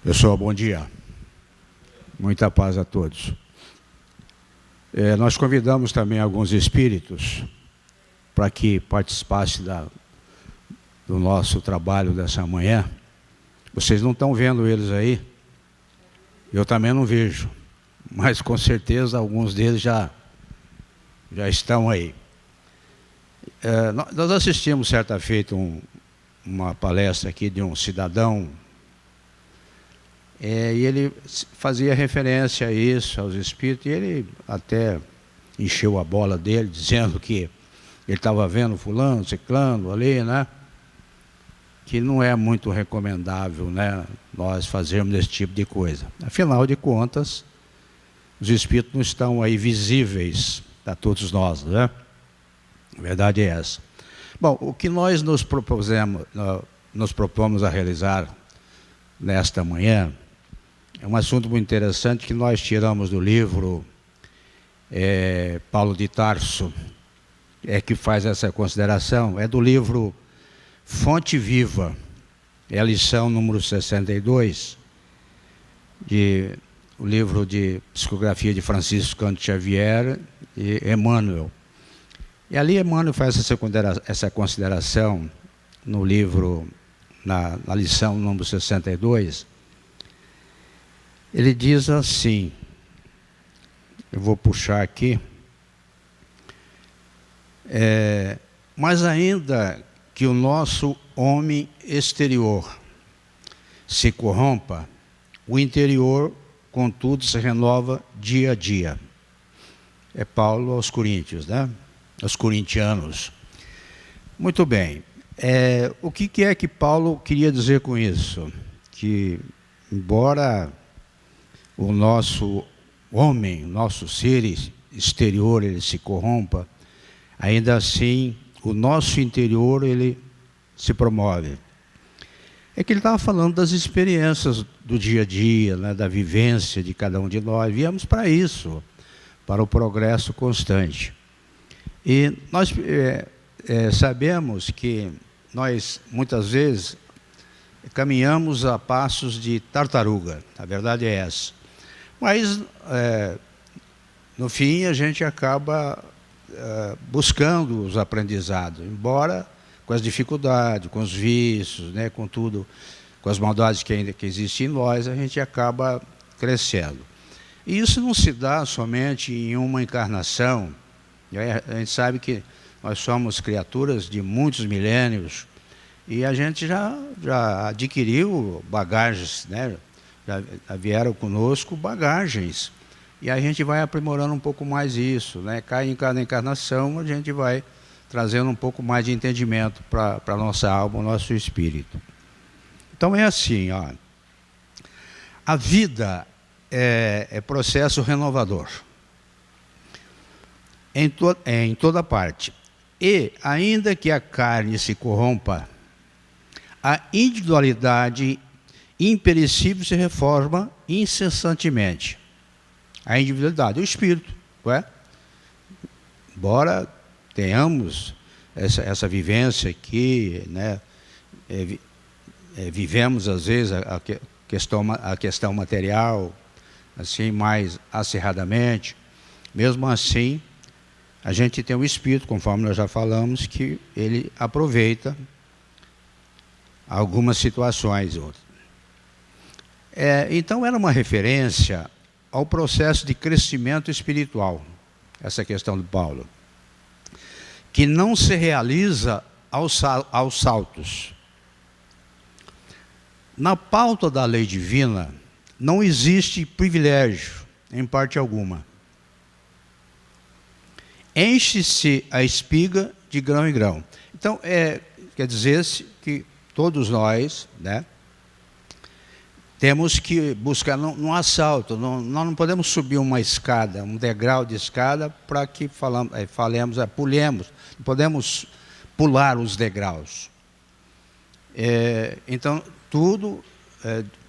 Pessoal, bom dia. Muita paz a todos. Nós convidamos também alguns espíritos para que participassem do nosso trabalho dessa manhã. Vocês não estão vendo eles aí? Eu também não vejo, mas com certeza alguns deles já estão aí. Nós assistimos certa feita uma palestra aqui de um cidadão, e ele fazia referência a isso, aos espíritos, e ele até encheu a bola dele, dizendo que ele estava vendo fulano, ciclano ali, né? Que não é muito recomendável, né, nós fazermos esse tipo de coisa. Afinal de contas, os espíritos não estão aí visíveis a todos nós, né? A verdade é essa. Bom, o que nós nos propomos a realizar nesta manhã é um assunto muito interessante que nós tiramos do livro Paulo de Tarso, que faz essa consideração, é do livro Fonte Viva, é a lição número 62, o livro de psicografia de Francisco Cândido Xavier e Emmanuel. E ali Emmanuel faz essa consideração no livro, na lição número 62, ele diz assim, eu vou puxar aqui, mas ainda que o nosso homem exterior se corrompa, o interior, contudo, se renova dia a dia. É Paulo aos Coríntios, né? Aos corintianos. Muito bem. O que é que Paulo queria dizer com isso? Que, embora o nosso homem, nosso ser exterior, ele se corrompa, ainda assim, o nosso interior, ele se promove. É que ele estava falando das experiências do dia a dia, né, da vivência de cada um de nós. Viemos para isso, para o progresso constante. E nós sabemos que nós, muitas vezes, caminhamos a passos de tartaruga. A verdade é essa. Mas, no fim, a gente acaba buscando os aprendizados, embora com as dificuldades, com os vícios, né, com tudo, com as maldades que ainda existem em nós, a gente acaba crescendo. E isso não se dá somente em uma encarnação. A gente sabe que nós somos criaturas de muitos milênios e a gente já adquiriu bagagens, né? Já vieram conosco bagagens. E a gente vai aprimorando um pouco mais isso, né? Em cada encarnação a gente vai trazendo um pouco mais de entendimento para a nossa alma, o nosso espírito. Então é assim, ó. A vida é processo renovador. Em toda parte. E, ainda que a carne se corrompa, a individualidade imperecível se reforma incessantemente. A individualidade, o espírito, não é? Embora tenhamos essa vivência aqui, né? Vivemos às vezes a questão material assim mais acirradamente, mesmo assim a gente tem um espírito, conforme nós já falamos, que ele aproveita algumas situações. Então era uma referência ao processo de crescimento espiritual, essa questão do Paulo, que não se realiza aos saltos. Na pauta da lei divina, não existe privilégio, em parte alguma. Enche-se a espiga de grão em grão. Então, quer dizer que todos nós, né, temos que buscar no assalto. Nós não podemos subir uma escada, um degrau de escada, para que pulemos. Não podemos pular os degraus. Então, tudo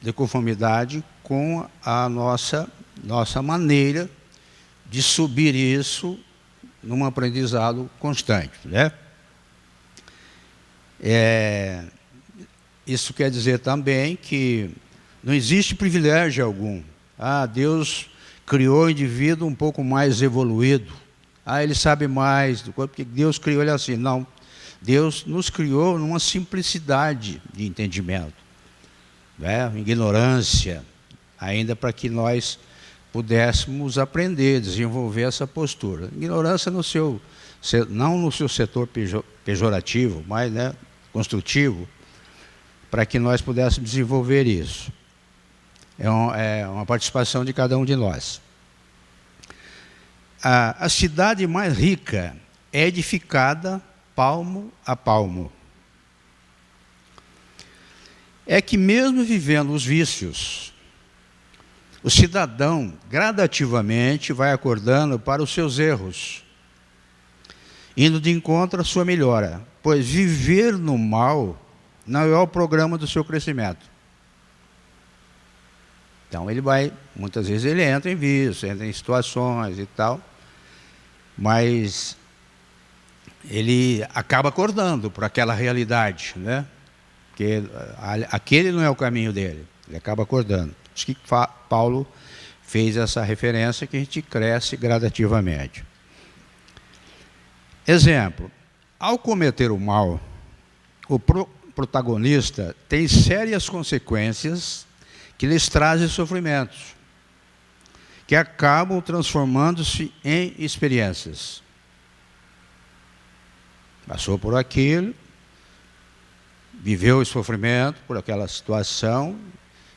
de conformidade com a nossa maneira de subir isso num aprendizado constante, né? Isso quer dizer também que Não existe privilégio algum. Deus criou o indivíduo um pouco mais evoluído. Ele sabe mais do corpo, porque Deus criou ele assim. Não. Deus nos criou numa simplicidade de entendimento, né? Ignorância, ainda para que nós pudéssemos aprender, desenvolver essa postura. Ignorância não no seu setor pejorativo, mas, né, construtivo, para que nós pudéssemos desenvolver isso. É uma participação de cada um de nós. A cidade mais rica é edificada palmo a palmo. É que mesmo vivendo os vícios, o cidadão gradativamente vai acordando para os seus erros, indo de encontro à sua melhora, pois viver no mal não é o programa do seu crescimento. Então muitas vezes ele entra em vício, entra em situações e tal, mas ele acaba acordando para aquela realidade, né? Porque aquele não é o caminho dele, ele acaba acordando. Acho que Paulo fez essa referência que a gente cresce gradativamente. Exemplo, ao cometer o mal, o protagonista tem sérias consequências que lhes trazem sofrimentos, que acabam transformando-se em experiências. Passou por aquilo, viveu o sofrimento por aquela situação,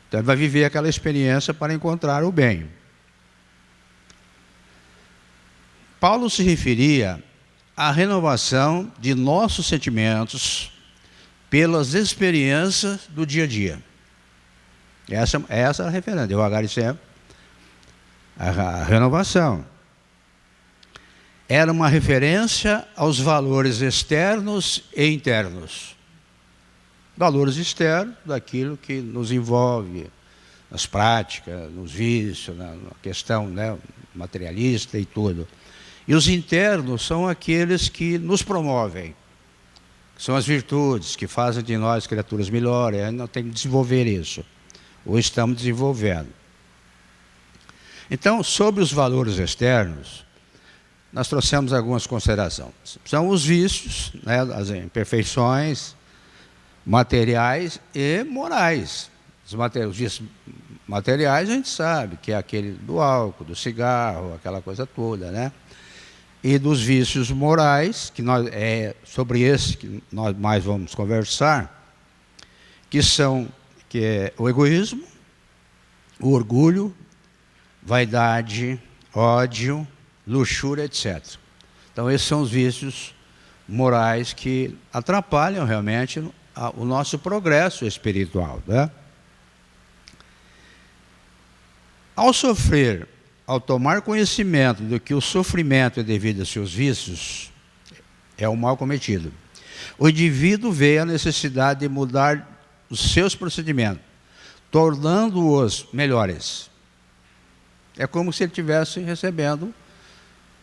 então ele vai viver aquela experiência para encontrar o bem. Paulo se referia à renovação de nossos sentimentos pelas experiências do dia a dia. Essa é a referência, devagar e sempre. A renovação era uma referência aos valores externos e internos. Valores externos, daquilo que nos envolve nas práticas, nos vícios, na questão, né, materialista e tudo. E os internos são aqueles que nos promovem, que são as virtudes, que fazem de nós criaturas melhores. Nós temos que desenvolver isso, ou estamos desenvolvendo. Então, sobre os valores externos, nós trouxemos algumas considerações. São os vícios, né, as imperfeições materiais e morais. Os vícios materiais a gente sabe que é aquele do álcool, do cigarro, aquela coisa toda, né? E dos vícios morais, é sobre esse que nós mais vamos conversar, que é o egoísmo, o orgulho, vaidade, ódio, luxúria, etc. Então, esses são os vícios morais que atrapalham realmente o nosso progresso espiritual, né? Ao tomar conhecimento do que o sofrimento é devido a seus vícios, é o mal cometido. O indivíduo vê a necessidade de mudar os seus procedimentos, tornando-os melhores. É como se ele estivesse recebendo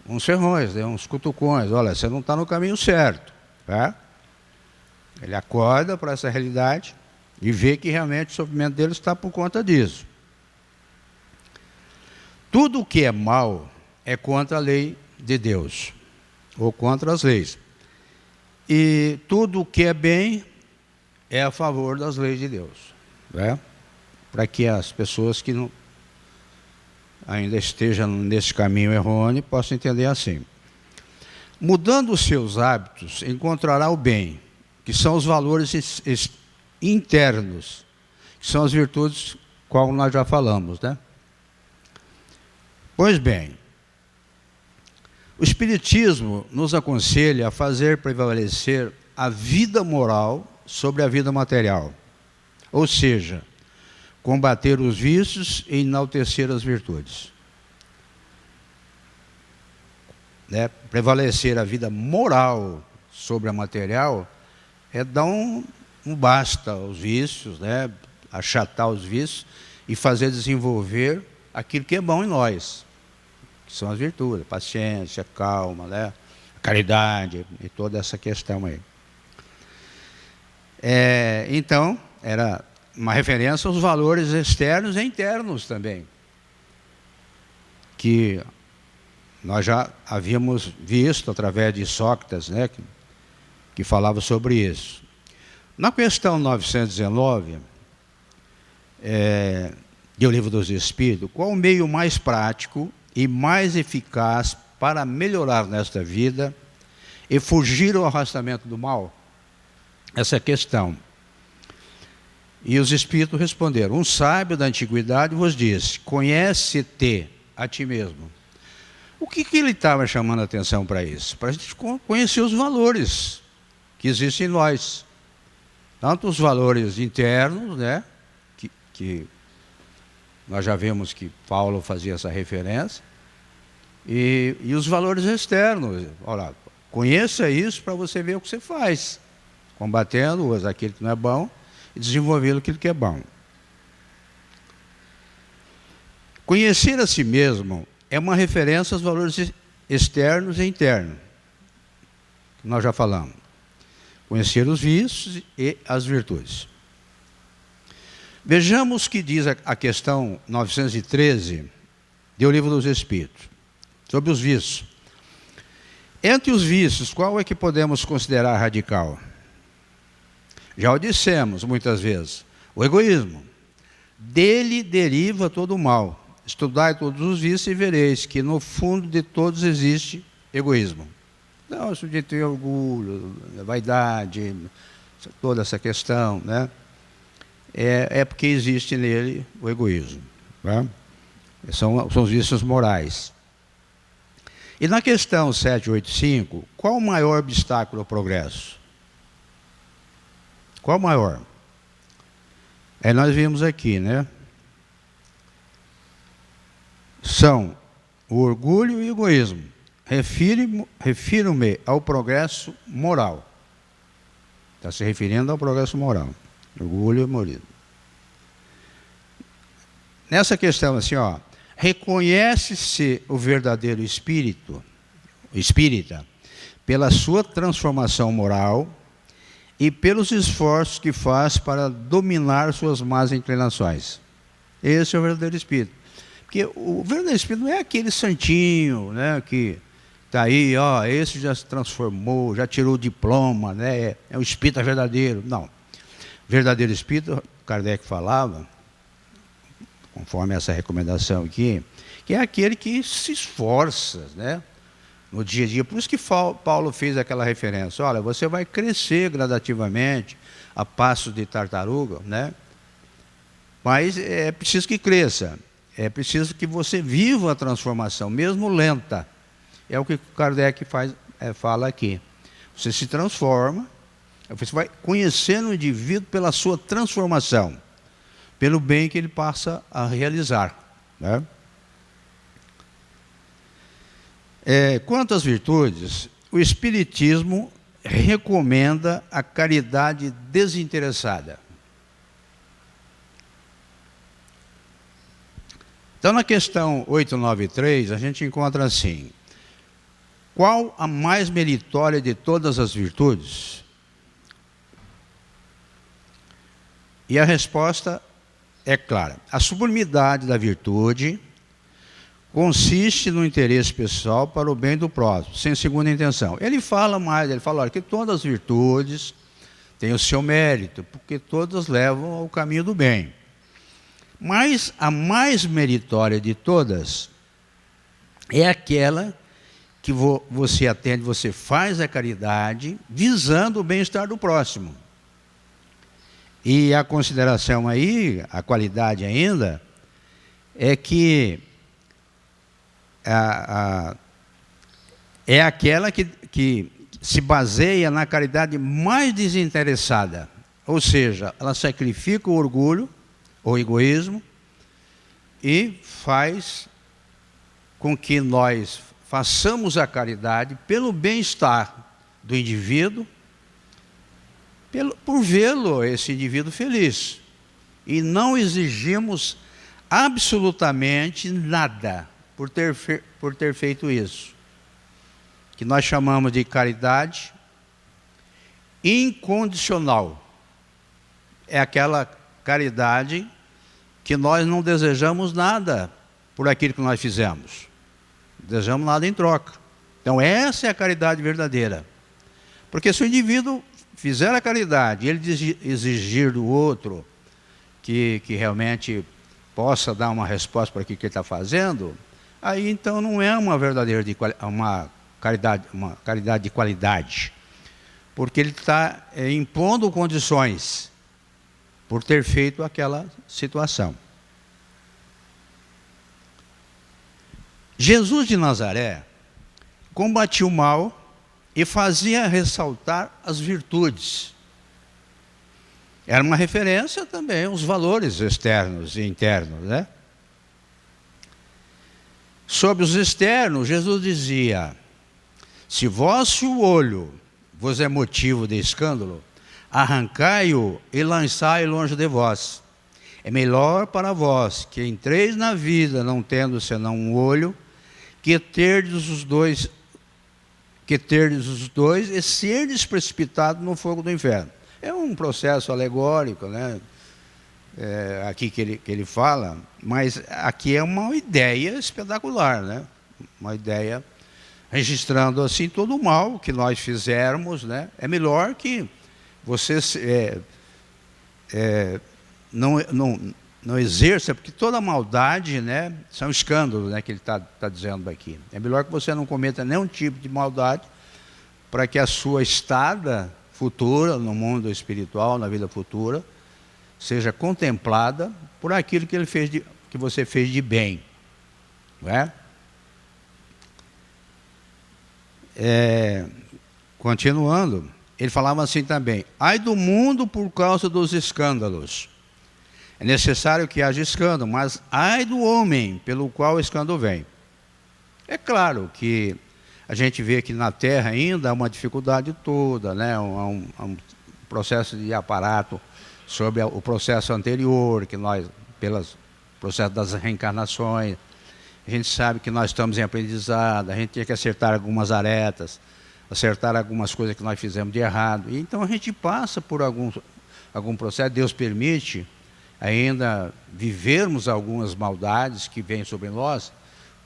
uns sermões, né, uns cutucões. Olha, você não está no caminho certo. Tá? Ele acorda para essa realidade e vê que realmente o sofrimento dele está por conta disso. Tudo o que é mal é contra a lei de Deus, ou contra as leis. E tudo o que é bem é a favor das leis de Deus. Né? Para que as pessoas que não ainda estejam nesse caminho errôneo possam entender assim. Mudando os seus hábitos, encontrará o bem, que são os valores internos, que são as virtudes, qual nós já falamos, né? Pois bem, o Espiritismo nos aconselha a fazer prevalecer a vida moral sobre a vida material, ou seja, combater os vícios e enaltecer as virtudes. Né? Prevalecer a vida moral sobre a material é dar um basta aos vícios, né? Achatar os vícios e fazer desenvolver aquilo que é bom em nós, que são as virtudes, a paciência, a calma, né? A caridade e toda essa questão aí. Então, era uma referência aos valores externos e internos também, que nós já havíamos visto através de Sócrates, né, que falava sobre isso. Na questão 919, do Livro dos Espíritos, qual o meio mais prático e mais eficaz para melhorar nesta vida e fugir ao arrastamento do mal? Essa é a questão. E os Espíritos responderam: um sábio da antiguidade vos disse, conhece-te a ti mesmo. O que ele estava chamando a atenção para isso? Para a gente conhecer os valores que existem em nós. Tanto os valores internos, né, que nós já vimos que Paulo fazia essa referência, e os valores externos. Olha, conheça isso para você ver o que você faz, combatendo aquilo que não é bom e desenvolvendo aquilo que é bom. Conhecer a si mesmo é uma referência aos valores externos e internos, que nós já falamos. Conhecer os vícios e as virtudes. Vejamos o que diz a questão 913 do Livro dos Espíritos, sobre os vícios. Entre os vícios, qual é que podemos considerar radical? Já o dissemos muitas vezes, o egoísmo. Dele deriva todo o mal. Estudai todos os vícios e vereis que no fundo de todos existe egoísmo. Não, isso de ter orgulho, vaidade, toda essa questão, né? É porque existe nele o egoísmo. Né? São os vícios morais. E na questão 785, qual o maior obstáculo ao progresso? Qual o maior? Nós vimos aqui, né? São o orgulho e o egoísmo. Refiro-me ao progresso moral. Está se referindo ao progresso moral. Orgulho e egoísmo. Nessa questão assim, ó, reconhece-se o verdadeiro espírita, pela sua transformação moral e pelos esforços que faz para dominar suas más inclinações. Esse é o verdadeiro espírito. Porque o verdadeiro espírito não é aquele santinho, né, que está aí, ó, esse já se transformou, já tirou o diploma, né, é o espírito verdadeiro. Não. O verdadeiro espírito, Kardec falava, conforme essa recomendação aqui, que é aquele que se esforça, né, no dia a dia. Por isso que Paulo fez aquela referência. Olha, você vai crescer gradativamente, a passos de tartaruga, né? Mas é preciso que cresça. É preciso que você viva a transformação, mesmo lenta. É o que Kardec fala aqui. Você se transforma, você vai conhecendo o indivíduo pela sua transformação, pelo bem que ele passa a realizar, né? Quanto às virtudes, o Espiritismo recomenda a caridade desinteressada. Então, na questão 893, a gente encontra assim: qual a mais meritória de todas as virtudes? E a resposta é clara. A sublimidade da virtude consiste no interesse pessoal para o bem do próximo, sem segunda intenção. Ele fala mais, ele fala que todas as virtudes têm o seu mérito, porque todas levam ao caminho do bem. Mas a mais meritória de todas é aquela que você atende, você faz a caridade visando o bem-estar do próximo. E a consideração aí, a qualidade ainda, é que é aquela que se baseia na caridade mais desinteressada. Ou seja, ela sacrifica o orgulho, o egoísmo, e faz com que nós façamos a caridade pelo bem-estar do indivíduo, por vê-lo, esse indivíduo, feliz. E não exigimos absolutamente nada por ter feito isso, que nós chamamos de caridade incondicional. É aquela caridade que nós não desejamos nada por aquilo que nós fizemos. Não desejamos nada em troca. Então essa é a caridade verdadeira. Porque se o indivíduo fizer a caridade e ele exigir do outro que realmente possa dar uma resposta para aquilo que ele está fazendo, aí então não é uma verdadeira uma caridade de qualidade. Porque ele está impondo condições por ter feito aquela situação. Jesus de Nazaré combatia o mal e fazia ressaltar as virtudes. Era uma referência também aos valores externos e internos, né? Sobre os externos, Jesus dizia: se vosso olho vos é motivo de escândalo, arrancai-o e lançai-o longe de vós. É melhor para vós que entreis na vida não tendo senão um olho, que terdes os dois e serdes precipitados no fogo do inferno. É um processo alegórico, né? Aqui que ele fala, mas aqui é uma ideia espetacular, né? Uma ideia registrando assim todo o mal que nós fizermos, né? É melhor que você não exerça, porque toda maldade, né, são escândalos, né, que ele está dizendo aqui. É melhor que você não cometa nenhum tipo de maldade para que a sua estada futura no mundo espiritual, na vida futura, seja contemplada por aquilo que que você fez de bem, não é? Continuando, ele falava assim também: ai do mundo por causa dos escândalos. É necessário que haja escândalo, mas ai do homem pelo qual o escândalo vem. É claro que a gente vê que na Terra ainda há uma dificuldade toda, né? Há um processo de aparato sobre o processo anterior, que nós, pelos processos das reencarnações, a gente sabe que nós estamos em aprendizado, a gente tem que acertar algumas aretas, acertar algumas coisas que nós fizemos de errado. E então a gente passa por algum processo, Deus permite ainda vivermos algumas maldades que vêm sobre nós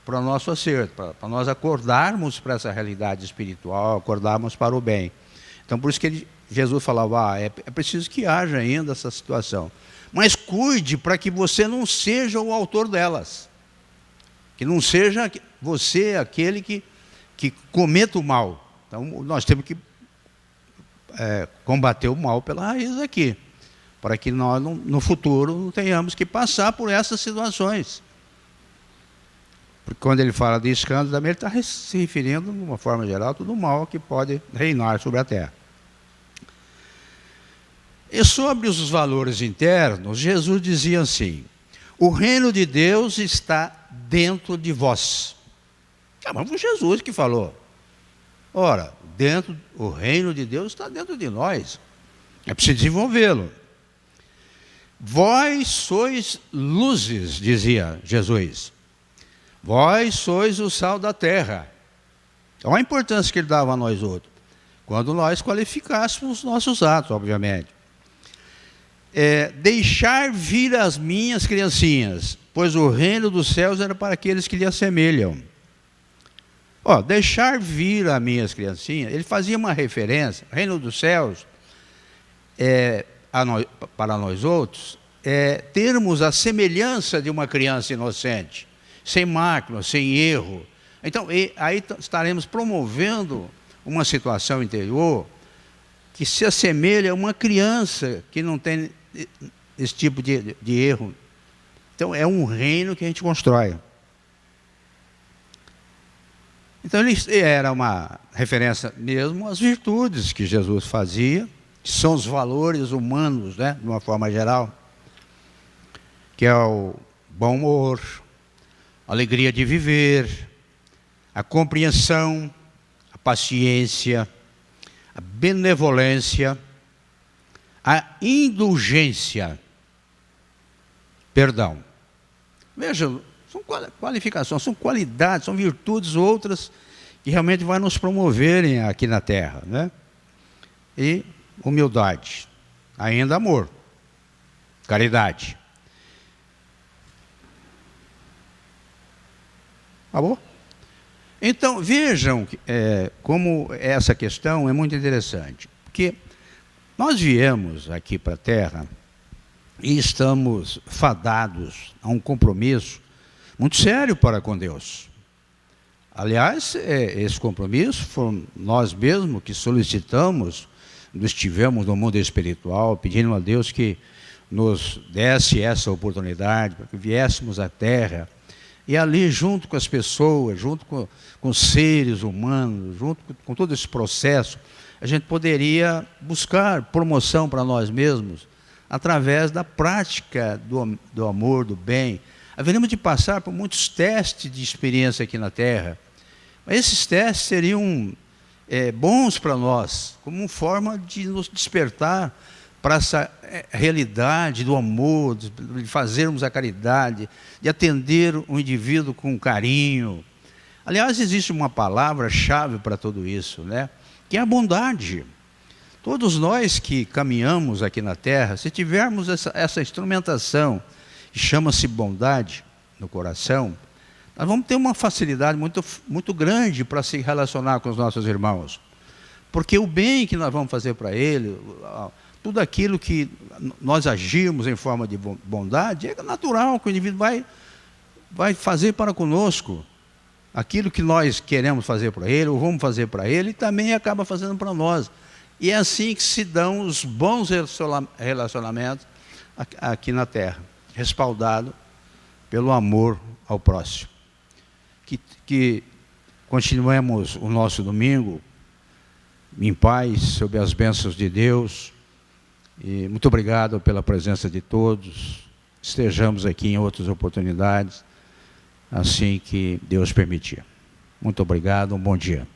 para o nosso acerto, para nós acordarmos para essa realidade espiritual, acordarmos para o bem. Então por isso que Jesus falava, é preciso que haja ainda essa situação. Mas cuide para que você não seja o autor delas. Que não seja você aquele que cometa o mal. Então nós temos que combater o mal pela raiz aqui, para que nós no futuro não tenhamos que passar por essas situações. Porque quando ele fala de escândalo, também ele está se referindo, de uma forma geral, a todo o mal que pode reinar sobre a terra. E sobre os valores internos, Jesus dizia assim: o reino de Deus está dentro de vós. Mas foi Jesus que falou. Ora, o reino de Deus está dentro de nós. É preciso desenvolvê-lo. Vós sois luzes, dizia Jesus. Vós sois o sal da terra. Olha a importância que ele dava a nós outros. Quando nós qualificássemos os nossos atos, obviamente. Deixar vir as minhas criancinhas, pois o reino dos céus era para aqueles que lhe assemelham. Deixar vir as minhas criancinhas, ele fazia uma referência, o reino dos céus, para nós outros, termos a semelhança de uma criança inocente, sem mácula, sem erro. Então, aí estaremos promovendo uma situação interior que se assemelha a uma criança que não tem esse tipo de erro. Então, é um reino que a gente constrói. Então, ele era uma referência mesmo às virtudes que Jesus fazia, que são os valores humanos, né, de uma forma geral, que é o bom humor, a alegria de viver, a compreensão, a paciência, a benevolência, a indulgência, perdão. Veja, são qualificações, são qualidades, são virtudes outras que realmente vão nos promoverem aqui na Terra, né? E humildade, ainda amor. caridade. Acabou? Então, vejam como essa questão é muito interessante. Porque nós viemos aqui para a Terra e estamos fadados a um compromisso muito sério para com Deus. Aliás, esse compromisso foi nós mesmos que solicitamos, quando estivemos no mundo espiritual, pedindo a Deus que nos desse essa oportunidade, para que viéssemos à Terra, e ali, junto com as pessoas, junto com os seres humanos, junto com todo esse processo, a gente poderia buscar promoção para nós mesmos, através da prática do amor, do bem. Haveríamos de passar por muitos testes de experiência aqui na Terra, mas esses testes seriam bons para nós, como uma forma de nos despertar para essa realidade do amor, de fazermos a caridade, de atender o indivíduo com carinho. Aliás, existe uma palavra-chave para tudo isso, né? Que é a bondade. Todos nós que caminhamos aqui na Terra, se tivermos essa instrumentação, que chama-se bondade no coração, nós vamos ter uma facilidade muito grande para se relacionar com os nossos irmãos. Porque o bem que nós vamos fazer para ele, tudo aquilo que nós agimos em forma de bondade, é natural que o indivíduo vai fazer para conosco. Aquilo que nós queremos fazer para ele, ou vamos fazer para ele, e também acaba fazendo para nós. E é assim que se dão os bons relacionamentos aqui na Terra, respaldado pelo amor ao próximo. Que continuemos o nosso domingo em paz, sob as bênçãos de Deus. E muito obrigado pela presença de todos. Estejamos aqui em outras oportunidades, assim que Deus permitir. Muito obrigado, um bom dia.